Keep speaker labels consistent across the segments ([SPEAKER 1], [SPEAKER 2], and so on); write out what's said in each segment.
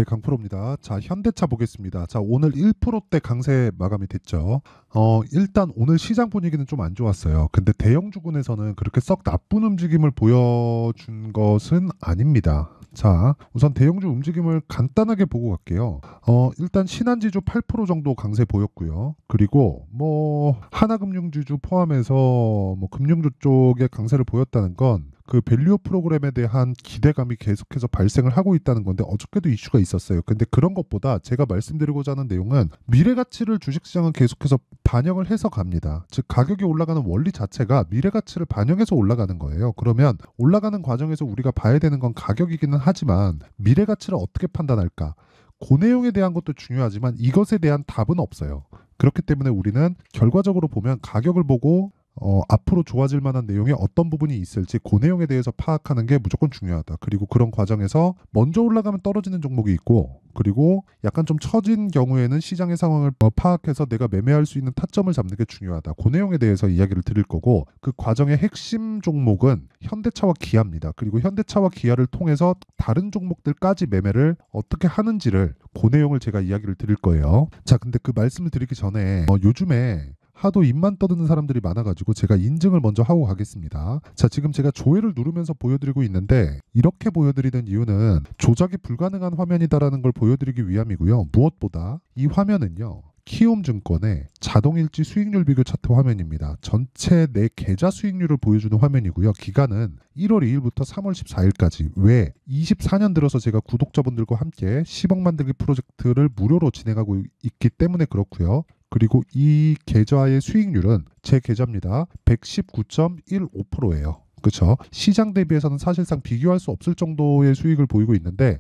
[SPEAKER 1] 네, 강프로입니다. 자, 현대차 보겠습니다. 자, 오늘 1%대 강세 마감이 됐죠. 일단 오늘 시장 분위기는 좀 안 좋았어요. 근데 대형주군에서는 그렇게 썩 나쁜 움직임을 보여준 것은 아닙니다. 자, 우선 대형주 움직임을 간단하게 보고 갈게요. 일단 신한지주 8% 정도 강세 보였고요. 그리고 뭐 하나금융지주 포함해서 뭐 금융주 쪽에 강세를 보였다는 건 그 밸류업 프로그램에 대한 기대감이 계속해서 발생을 하고 있다는 건데 어저께도 이슈가 있었어요. 근데 그런 것보다 제가 말씀드리고자 하는 내용은 미래 가치를 주식시장은 계속해서 반영을 해서 갑니다. 즉 가격이 올라가는 원리 자체가 미래 가치를 반영해서 올라가는 거예요. 그러면 올라가는 과정에서 우리가 봐야 되는 건 가격이기는 하지만 미래 가치를 어떻게 판단할까? 그 내용에 대한 것도 중요하지만 이것에 대한 답은 없어요. 그렇기 때문에 우리는 결과적으로 보면 가격을 보고 앞으로 좋아질 만한 내용에 어떤 부분이 있을지 그 내용에 대해서 파악하는 게 무조건 중요하다. 그리고 그런 과정에서 먼저 올라가면 떨어지는 종목이 있고 그리고 약간 좀 처진 경우에는 시장의 상황을 파악해서 내가 매매할 수 있는 타점을 잡는 게 중요하다. 그 내용에 대해서 이야기를 드릴 거고 그 과정의 핵심 종목은 현대차와 기아입니다. 그리고 현대차와 기아를 통해서 다른 종목들까지 매매를 어떻게 하는지를 그 내용을 제가 이야기를 드릴 거예요. 자, 근데 그 말씀을 드리기 전에 요즘에 하도 입만 떠드는 사람들이 많아가지고 제가 인증을 먼저 하고 가겠습니다. 자, 지금 제가 조회를 누르면서 보여드리고 있는데 이렇게 보여드리는 이유는 조작이 불가능한 화면이다라는 걸 보여드리기 위함이고요. 무엇보다 이 화면은요. 키움증권의 자동일지 수익률 비교 차트 화면입니다. 전체 내 계좌 수익률을 보여주는 화면이고요. 기간은 1월 2일부터 3월 14일까지. 왜? 24년 들어서 제가 구독자분들과 함께 10억 만들기 프로젝트를 무료로 진행하고 있기 때문에 그렇고요. 그리고 이 계좌의 수익률은 제 계좌입니다. 119.15%예요. 그렇죠. 시장 대비해서는 사실상 비교할 수 없을 정도의 수익을 보이고 있는데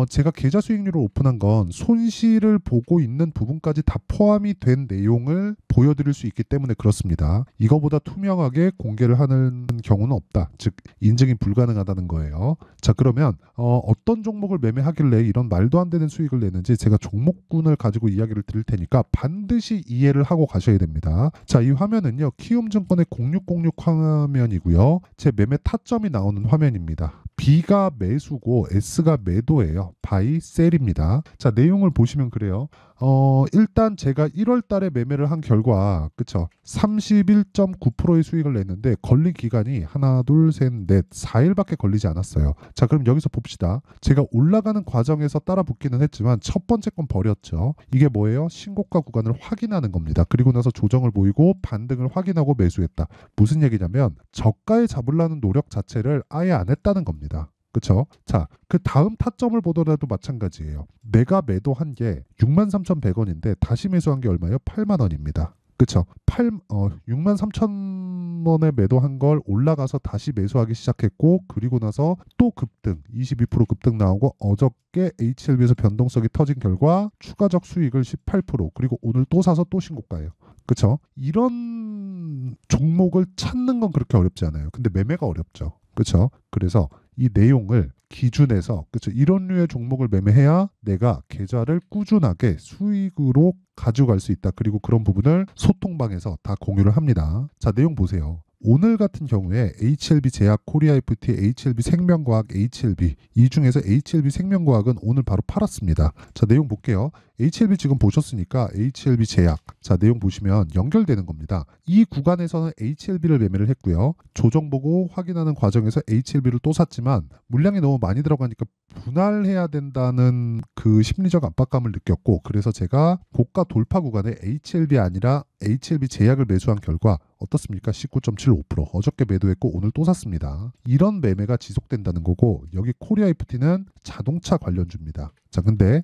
[SPEAKER 1] 제가 계좌 수익률을 오픈한 건 손실을 보고 있는 부분까지 다 포함이 된 내용을 보여드릴 수 있기 때문에 그렇습니다. 이거보다 투명하게 공개를 하는 경우는 없다. 즉 인증이 불가능하다는 거예요. 자, 그러면 어떤 종목을 매매하길래 이런 말도 안 되는 수익을 내는지 제가 종목군을 가지고 이야기를 드릴 테니까 반드시 이해를 하고 가셔야 됩니다. 자, 이 화면은요. 키움증권의 0606 화면이고요. 제 매매 타점이 나오는 화면입니다. B가 매수고 S가 매도예요. 바이 셀입니다. 자, 내용을 보시면 그래요. 일단 제가 1월 달에 매매를 한 결과 그쵸? 31.9%의 수익을 냈는데 걸린 기간이 하나, 둘, 셋, 넷, 4일밖에 걸리지 않았어요. 자, 그럼 여기서 봅시다. 제가 올라가는 과정에서 따라 붙기는 했지만 첫 번째 건 버렸죠. 이게 뭐예요? 신고가 구간을 확인하는 겁니다. 그리고 나서 조정을 보이고 반등을 확인하고 매수했다. 무슨 얘기냐면 저가에 잡으려는 노력 자체를 아예 안 했다는 겁니다. 그쵸? 자, 그 다음 타점을 보더라도 마찬가지예요. 내가 매도한 게 63,100원인데 다시 매수한 게 얼마예요? 8만 원입니다. 그쵸? 63,000원에 매도한 걸 올라가서 다시 매수하기 시작했고 그리고 나서 또 급등, 22% 급등 나오고 어저께 HLB에서 변동성이 터진 결과 추가적 수익을 18% 그리고 오늘 또 사서 또 신고가예요. 그쵸? 이런 종목을 찾는 건 그렇게 어렵지 않아요. 근데 매매가 어렵죠. 그렇죠? 그래서 이 내용을 기준해서 그렇죠? 이런 류의 종목을 매매해야 내가 계좌를 꾸준하게 수익으로 가져갈 수 있다. 그리고 그런 부분을 소통방에서 다 공유를 합니다. 자, 내용 보세요. 오늘 같은 경우에 HLB 제약, 코리아 FT, HLB 생명과학, HLB 이 중에서 HLB 생명과학은 오늘 바로 팔았습니다. 자, 내용 볼게요. HLB 지금 보셨으니까 HLB 제약 자, 내용 보시면 연결되는 겁니다. 이 구간에서는 HLB를 매매를 했고요. 조정 보고 확인하는 과정에서 HLB를 또 샀지만 물량이 너무 많이 들어가니까 분할해야 된다는 그 심리적 압박감을 느꼈고 그래서 제가 고가 돌파 구간에 HLB 아니라 HLB 제약을 매수한 결과 어떻습니까? 19.75% 어저께 매도했고 오늘 또 샀습니다. 이런 매매가 지속된다는 거고 여기 코리아 FT는 자동차 관련주입니다. 자, 근데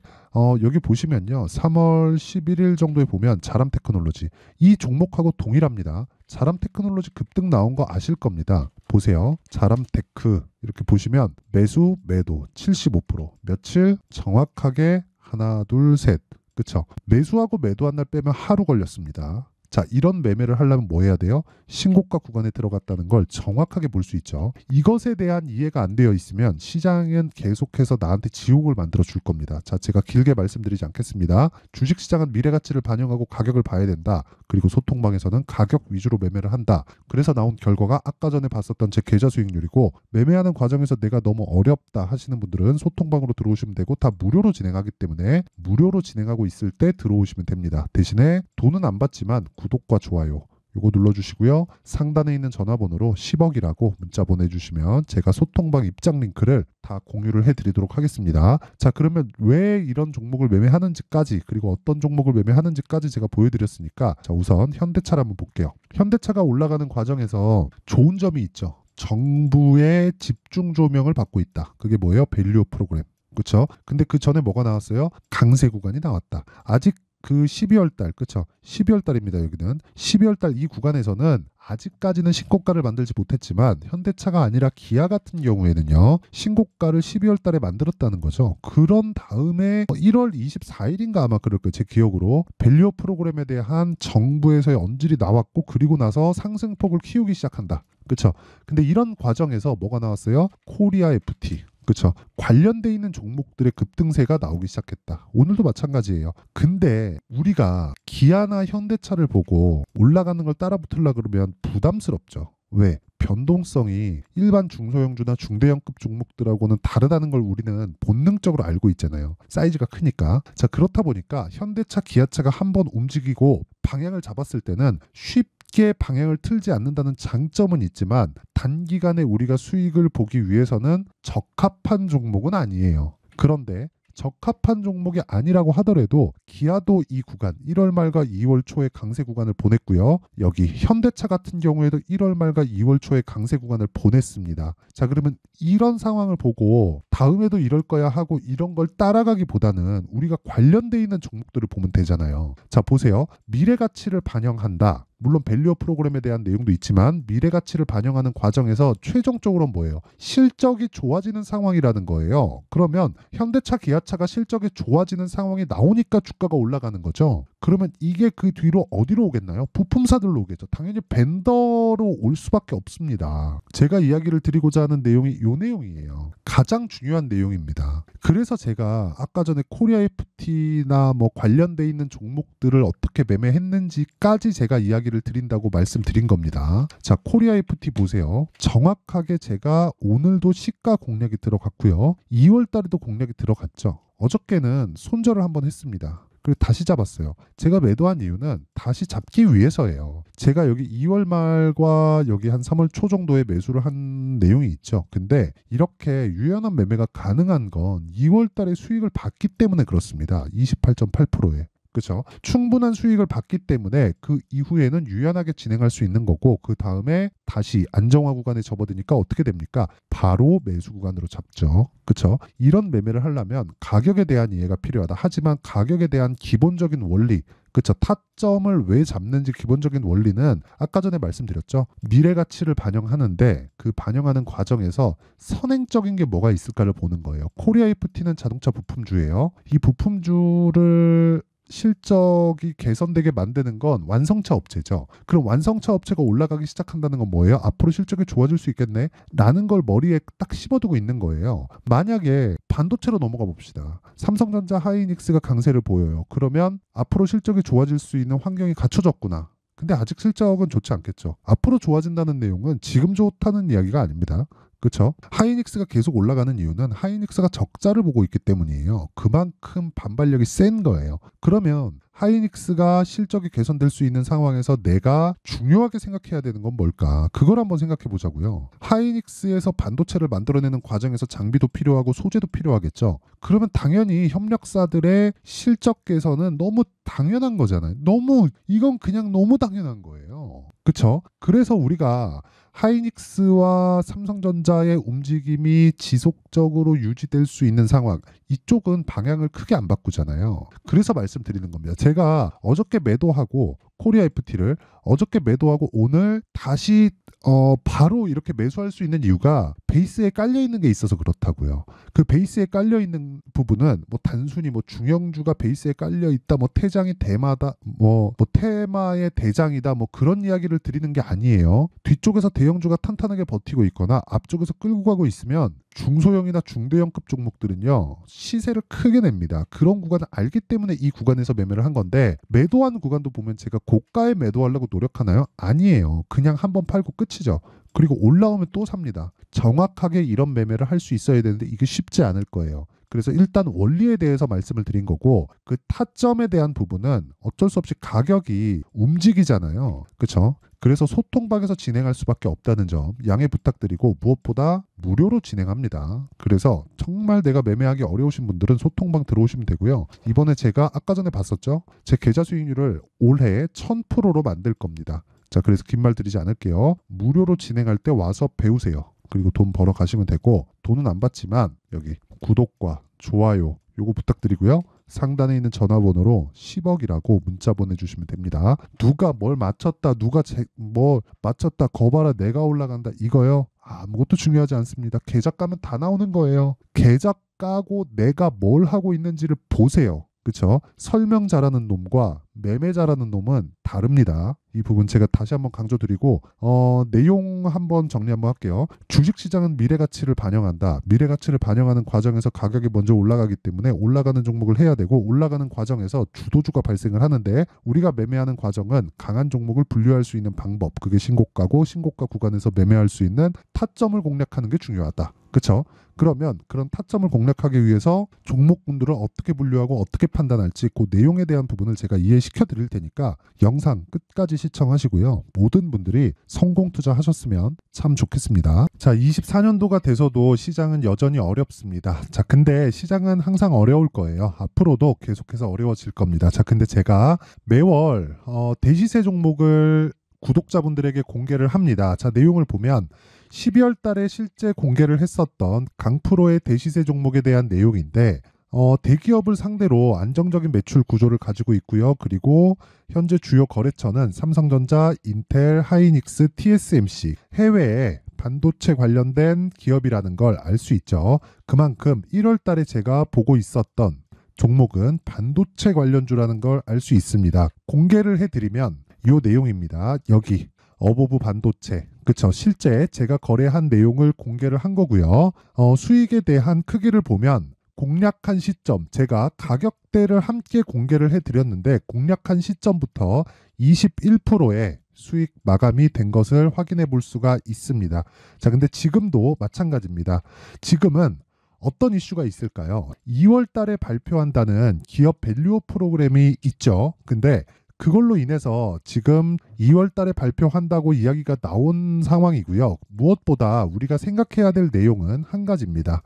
[SPEAKER 1] 여기 보시면요. 3월 11일 정도에 보면 자람테크놀로지 이 종목하고 동일합니다. 자람테크놀로지 급등 나온 거 아실 겁니다. 보세요. 자람테크 이렇게 보시면 매수, 매도 75% 며칠 정확하게 하나, 둘, 셋 그쵸? 매수하고 매도한 날 빼면 하루 걸렸습니다. 자, 이런 매매를 하려면 뭐 해야 돼요? 신고가 구간에 들어갔다는 걸 정확하게 볼 수 있죠. 이것에 대한 이해가 안 되어 있으면 시장은 계속해서 나한테 지옥을 만들어 줄 겁니다. 자, 제가 길게 말씀드리지 않겠습니다. 주식시장은 미래 가치를 반영하고 가격을 봐야 된다. 그리고 소통방에서는 가격 위주로 매매를 한다. 그래서 나온 결과가 아까 전에 봤었던 제 계좌 수익률이고, 매매하는 과정에서 내가 너무 어렵다 하시는 분들은 소통방으로 들어오시면 되고, 다 무료로 진행하기 때문에 무료로 진행하고 있을 때 들어오시면 됩니다. 대신에 돈은 안 받지만 구독과 좋아요 요거 눌러주시고요. 상단에 있는 전화번호로 10억이라고 문자 보내주시면 제가 소통방 입장 링크를 다 공유를 해드리도록 하겠습니다. 자, 그러면 왜 이런 종목을 매매하는지까지, 그리고 어떤 종목을 매매하는지까지 제가 보여드렸으니까, 자, 우선 현대차를 한번 볼게요. 현대차가 올라가는 과정에서 좋은 점이 있죠. 정부의 집중 조명을 받고 있다. 그게 뭐예요? 밸류 프로그램. 그렇죠? 근데 그 전에 뭐가 나왔어요? 강세 구간이 나왔다. 아직 그 12월 달, 그렇죠? 12월 달입니다. 여기는 12월 달 이 구간에서는 아직까지는 신고가를 만들지 못했지만, 현대차가 아니라 기아 같은 경우에는요, 신고가를 12월 달에 만들었다는 거죠. 그런 다음에 1월 24일인가 아마 그럴 거예요. 제 기억으로 밸류 프로그램에 대한 정부에서의 언질이 나왔고, 그리고 나서 상승폭을 키우기 시작한다. 그렇죠? 근데 이런 과정에서 뭐가 나왔어요? 코리아 FT. 그렇죠. 관련돼 있는 종목들의 급등세가 나오기 시작했다. 오늘도 마찬가지예요. 근데 우리가 기아나 현대차를 보고 올라가는 걸 따라 붙으려 그러면 부담스럽죠. 왜? 변동성이 일반 중소형주나 중대형급 종목들하고는 다르다는 걸 우리는 본능적으로 알고 있잖아요. 사이즈가 크니까. 자, 그렇다 보니까 현대차, 기아차가 한번 움직이고 방향을 잡았을 때는 쉽게 방향을 틀지 않는다는 장점은 있지만, 단기간에 우리가 수익을 보기 위해서는 적합한 종목은 아니에요. 그런데 적합한 종목이 아니라고 하더라도 기아도 이 구간 1월 말과 2월 초에 강세 구간을 보냈고요. 여기 현대차 같은 경우에도 1월 말과 2월 초에 강세 구간을 보냈습니다. 자, 그러면 이런 상황을 보고 다음에도 이럴 거야 하고 이런 걸 따라가기보다는 우리가 관련돼 있는 종목들을 보면 되잖아요. 자, 보세요. 미래 가치를 반영한다. 물론 밸류 프로그램에 대한 내용도 있지만, 미래 가치를 반영하는 과정에서 최종적으로 뭐예요? 실적이 좋아지는 상황이라는 거예요. 그러면 현대차, 기아차가 실적이 좋아지는 상황이 나오니까 주가가 올라가는 거죠. 그러면 이게 그 뒤로 어디로 오겠나요? 부품사들로 오겠죠. 당연히 벤더로 올 수밖에 없습니다. 제가 이야기를 드리고자 하는 내용이 이 내용이에요. 가장 중요한 내용입니다. 그래서 제가 아까 전에 코리아 FT나 뭐 관련돼 있는 종목들을 어떻게 매매했는지까지 제가 이야기를 드린다고 말씀드린 겁니다. 자, 코리아 FT 보세요. 정확하게 제가 오늘도 시가 공략이 들어갔고요. 2월 달에도 공략이 들어갔죠. 어저께는 손절을 한번 했습니다. 그리고 다시 잡았어요. 제가 매도한 이유는 다시 잡기 위해서예요. 제가 여기 2월 말과 여기 한 3월 초 정도에 매수를 한 내용이 있죠. 근데 이렇게 유연한 매매가 가능한 건 2월 달에 수익을 봤기 때문에 그렇습니다. 28.8%에. 그렇죠? 충분한 수익을 받기 때문에 그 이후에는 유연하게 진행할 수 있는 거고, 그 다음에 다시 안정화 구간에 접어드니까 어떻게 됩니까? 바로 매수 구간으로 잡죠. 그렇죠? 이런 매매를 하려면 가격에 대한 이해가 필요하다. 하지만 가격에 대한 기본적인 원리, 그렇죠? 타점을 왜 잡는지 기본적인 원리는 아까 전에 말씀드렸죠. 미래 가치를 반영하는데 그 반영하는 과정에서 선행적인 게 뭐가 있을까를 보는 거예요. 코리아 FT는 자동차 부품주예요. 이 부품주를 실적이 개선되게 만드는 건 완성차 업체죠. 그럼 완성차 업체가 올라가기 시작한다는 건 뭐예요? 앞으로 실적이 좋아질 수 있겠네? 라는 걸 머리에 딱 심어두고 있는 거예요. 만약에 반도체로 넘어가 봅시다. 삼성전자, 하이닉스가 강세를 보여요. 그러면 앞으로 실적이 좋아질 수 있는 환경이 갖춰졌구나. 근데 아직 실적은 좋지 않겠죠. 앞으로 좋아진다는 내용은 지금 좋다는 이야기가 아닙니다. 그렇죠? 하이닉스가 계속 올라가는 이유는 하이닉스가 적자를 보고 있기 때문이에요. 그만큼 반발력이 센 거예요. 그러면 하이닉스가 실적이 개선될 수 있는 상황에서 내가 중요하게 생각해야 되는 건 뭘까? 그걸 한번 생각해 보자고요. 하이닉스에서 반도체를 만들어내는 과정에서 장비도 필요하고 소재도 필요하겠죠. 그러면 당연히 협력사들의 실적 개선은 너무 당연한 거잖아요. 이건 그냥 너무 당연한 거예요. 그렇죠? 그래서 우리가 하이닉스와 삼성전자의 움직임이 지속적으로 유지될 수 있는 상황, 이쪽은 방향을 크게 안 바꾸잖아요. 그래서 말씀드리는 겁니다. 제가 어저께 매도하고 코리아 FT를 어저께 매도하고 오늘 다시 바로 이렇게 매수할 수 있는 이유가 베이스에 깔려 있는 게 있어서 그렇다고요. 그 베이스에 깔려 있는 부분은 뭐 단순히 뭐 중형주가 베이스에 깔려 있다, 뭐 태장이 대마다, 뭐 테마의 대장이다, 뭐 그런 이야기를 드리는 게 아니에요. 뒤쪽에서 대형주가 탄탄하게 버티고 있거나 앞쪽에서 끌고 가고 있으면 중소형이나 중대형급 종목들은요 시세를 크게 냅니다. 그런 구간을 알기 때문에 이 구간에서 매매를 한 건데, 매도한 구간도 보면 제가 고가에 매도하려고 노력하나요? 아니에요. 그냥 한번 팔고 끝이죠. 그리고 올라오면 또 삽니다. 정확하게 이런 매매를 할 수 있어야 되는데 이게 쉽지 않을 거예요. 그래서 일단 원리에 대해서 말씀을 드린 거고, 그 타점에 대한 부분은 어쩔 수 없이 가격이 움직이잖아요. 그렇죠? 그래서 소통방에서 진행할 수밖에 없다는 점 양해 부탁드리고, 무엇보다 무료로 진행합니다. 그래서 정말 내가 매매하기 어려우신 분들은 소통방 들어오시면 되고요. 이번에 제가 아까 전에 봤었죠? 제 계좌 수익률을 올해 1000%로 만들 겁니다. 자, 그래서 긴 말 드리지 않을게요. 무료로 진행할 때 와서 배우세요. 그리고 돈 벌어 가시면 되고, 돈은 안 받지만 여기 구독과 좋아요 요거 부탁드리고요. 상단에 있는 전화번호로 10억이라고 문자 보내주시면 됩니다. 누가 뭘 맞췄다, 누가 뭐 맞췄다, 거봐라 내가 올라간다, 이거요? 아무것도 중요하지 않습니다. 계좌 까면 다 나오는 거예요. 계좌 까고 내가 뭘 하고 있는지를 보세요. 그렇죠? 설명 잘하는 놈과 매매 잘하는 놈은 다릅니다. 이 부분 제가 다시 한번 강조드리고, 내용 한번 정리 한번 할게요. 주식시장은 미래가치를 반영한다. 미래가치를 반영하는 과정에서 가격이 먼저 올라가기 때문에 올라가는 종목을 해야 되고, 올라가는 과정에서 주도주가 발생을 하는데, 우리가 매매하는 과정은 강한 종목을 분류할 수 있는 방법, 그게 신고가고, 신고가 구간에서 매매할 수 있는 타점을 공략하는 게 중요하다. 그렇죠? 그러면 그런 타점을 공략하기 위해서 종목군들을 어떻게 분류하고 어떻게 판단할지 그 내용에 대한 부분을 제가 이해시켜 드릴 테니까 영상 끝까지 시청하시고요. 모든 분들이 성공 투자하셨으면 참 좋겠습니다. 자, 24년도가 돼서도 시장은 여전히 어렵습니다. 자, 근데 시장은 항상 어려울 거예요. 앞으로도 계속해서 어려워질 겁니다. 자, 근데 제가 매월 대시세 종목을 구독자분들에게 공개를 합니다. 자, 내용을 보면 12월 달에 실제 공개를 했었던 강프로의 대시세 종목에 대한 내용인데, 대기업을 상대로 안정적인 매출 구조를 가지고 있고요. 그리고 현재 주요 거래처는 삼성전자, 인텔, 하이닉스, TSMC, 해외에 반도체 관련된 기업이라는 걸 알 수 있죠. 그만큼 1월 달에 제가 보고 있었던 종목은 반도체 관련주라는 걸 알 수 있습니다. 공개를 해드리면 이 내용입니다. 여기 어보브 반도체, 그쵸? 실제 제가 거래한 내용을 공개를 한 거고요. 수익에 대한 크기를 보면 공략한 시점, 제가 가격대를 함께 공개를 해드렸는데 공략한 시점부터 21%의 수익 마감이 된 것을 확인해 볼 수가 있습니다. 자, 근데 지금도 마찬가지입니다. 지금은 어떤 이슈가 있을까요? 2월 달에 발표한다는 기업 밸류업 프로그램이 있죠. 근데 그걸로 인해서 지금 2월 달에 발표한다고 이야기가 나온 상황이고요. 무엇보다 우리가 생각해야 될 내용은 한 가지입니다.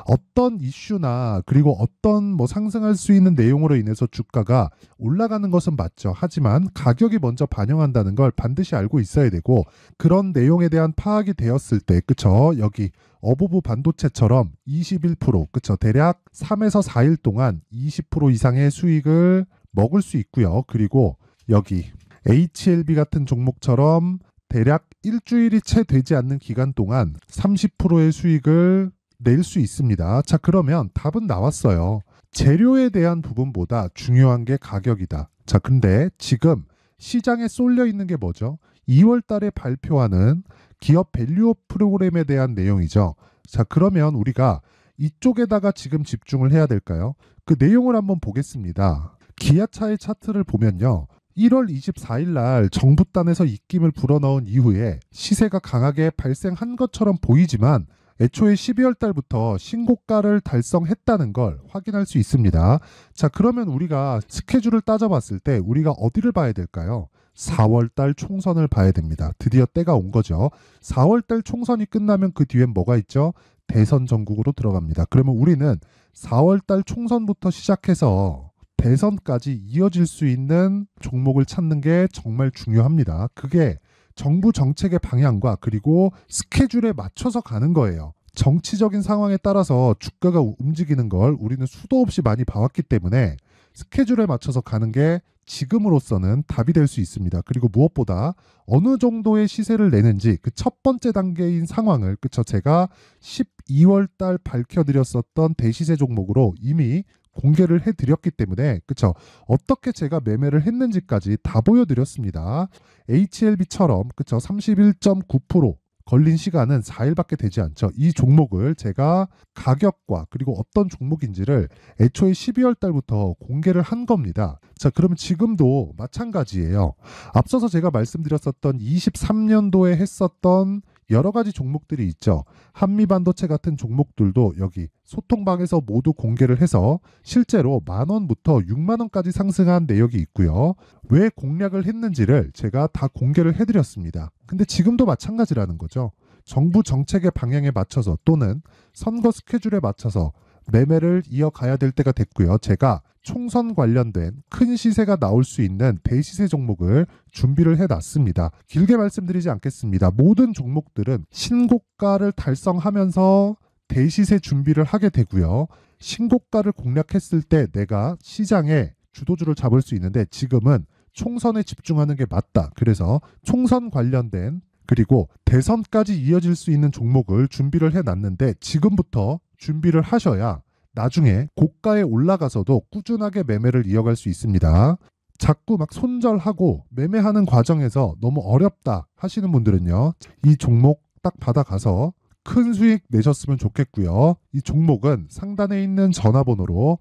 [SPEAKER 1] 어떤 이슈나 그리고 어떤 뭐 상승할 수 있는 내용으로 인해서 주가가 올라가는 것은 맞죠. 하지만 가격이 먼저 반영한다는 걸 반드시 알고 있어야 되고, 그런 내용에 대한 파악이 되었을 때, 그쵸? 여기 어보브 반도체처럼 21%, 그쵸? 대략 3에서 4일 동안 20% 이상의 수익을 먹을 수 있고요. 그리고 여기 HLB 같은 종목처럼 대략 일주일이 채 되지 않는 기간 동안 30%의 수익을 낼 수 있습니다. 자, 그러면 답은 나왔어요. 재료에 대한 부분보다 중요한 게 가격이다. 자, 근데 지금 시장에 쏠려 있는 게 뭐죠? 2월 달에 발표하는 기업 밸류업 프로그램에 대한 내용이죠. 자, 그러면 우리가 이쪽에다가 지금 집중을 해야 될까요? 그 내용을 한번 보겠습니다. 기아차의 차트를 보면요. 1월 24일 날 정부단에서 입김을 불어넣은 이후에 시세가 강하게 발생한 것처럼 보이지만 애초에 12월 달부터 신고가를 달성했다는 걸 확인할 수 있습니다. 자, 그러면 우리가 스케줄을 따져봤을 때 우리가 어디를 봐야 될까요? 4월 달 총선을 봐야 됩니다. 드디어 때가 온 거죠. 4월 달 총선이 끝나면 그 뒤엔 뭐가 있죠? 대선 전국으로 들어갑니다. 그러면 우리는 4월 달 총선부터 시작해서 대선까지 이어질 수 있는 종목을 찾는 게 정말 중요합니다. 그게 정부 정책의 방향과 그리고 스케줄에 맞춰서 가는 거예요. 정치적인 상황에 따라서 주가가 움직이는 걸 우리는 수도 없이 많이 봐왔기 때문에 스케줄에 맞춰서 가는 게 지금으로서는 답이 될 수 있습니다. 그리고 무엇보다 어느 정도의 시세를 내는지 그 첫 번째 단계인 상황을 그쵸 제가 12월 달 밝혀드렸었던 대시세 종목으로 이미 공개를 해드렸기 때문에 그쵸 어떻게 제가 매매를 했는지까지 다 보여드렸습니다. HLB처럼 그쵸 31.9% 걸린 시간은 4일밖에 되지 않죠. 이 종목을 제가 가격과 그리고 어떤 종목인지를 애초에 12월 달부터 공개를 한 겁니다. 자, 그러면 지금도 마찬가지예요. 앞서서 제가 말씀드렸었던 23년도에 했었던 여러 가지 종목들이 있죠. 한미반도체 같은 종목들도 여기 소통방에서 모두 공개를 해서 실제로 10,000원부터 60,000원까지 상승한 내역이 있고요. 왜 공략을 했는지를 제가 다 공개를 해드렸습니다. 근데 지금도 마찬가지라는 거죠. 정부 정책의 방향에 맞춰서 또는 선거 스케줄에 맞춰서 매매를 이어가야 될 때가 됐고요. 제가 총선 관련된 큰 시세가 나올 수 있는 대시세 종목을 준비를 해놨습니다. 길게 말씀드리지 않겠습니다. 모든 종목들은 신고가를 달성하면서 대시세 준비를 하게 되고요. 신고가를 공략했을 때 내가 시장에 주도주를 잡을 수 있는데 지금은 총선에 집중하는 게 맞다. 그래서 총선 관련된 그리고 대선까지 이어질 수 있는 종목을 준비를 해놨는데 지금부터 준비를 하셔야 나중에 고가에 올라가서도 꾸준하게 매매를 이어갈 수 있습니다. 자꾸 막 손절하고 매매하는 과정에서 너무 어렵다 하시는 분들은요. 이 종목 딱 받아가서 큰 수익 내셨으면 좋겠고요. 이 종목은 상단에 있는 전화번호로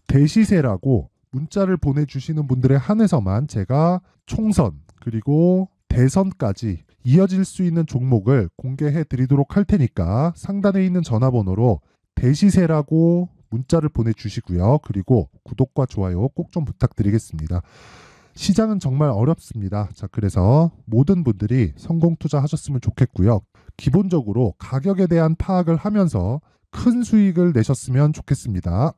[SPEAKER 1] 대시세라고 문자를 보내주시는 분들에 한해서만 제가 총선 그리고 대선까지 이어질 수 있는 종목을 공개해 드리도록 할 테니까 상단에 있는 전화번호로 대시세라고 문자를 보내주시고요. 그리고 구독과 좋아요 꼭 좀 부탁드리겠습니다. 시장은 정말 어렵습니다. 자, 그래서 모든 분들이 성공 투자하셨으면 좋겠고요. 기본적으로 가격에 대한 파악을 하면서 큰 수익을 내셨으면 좋겠습니다.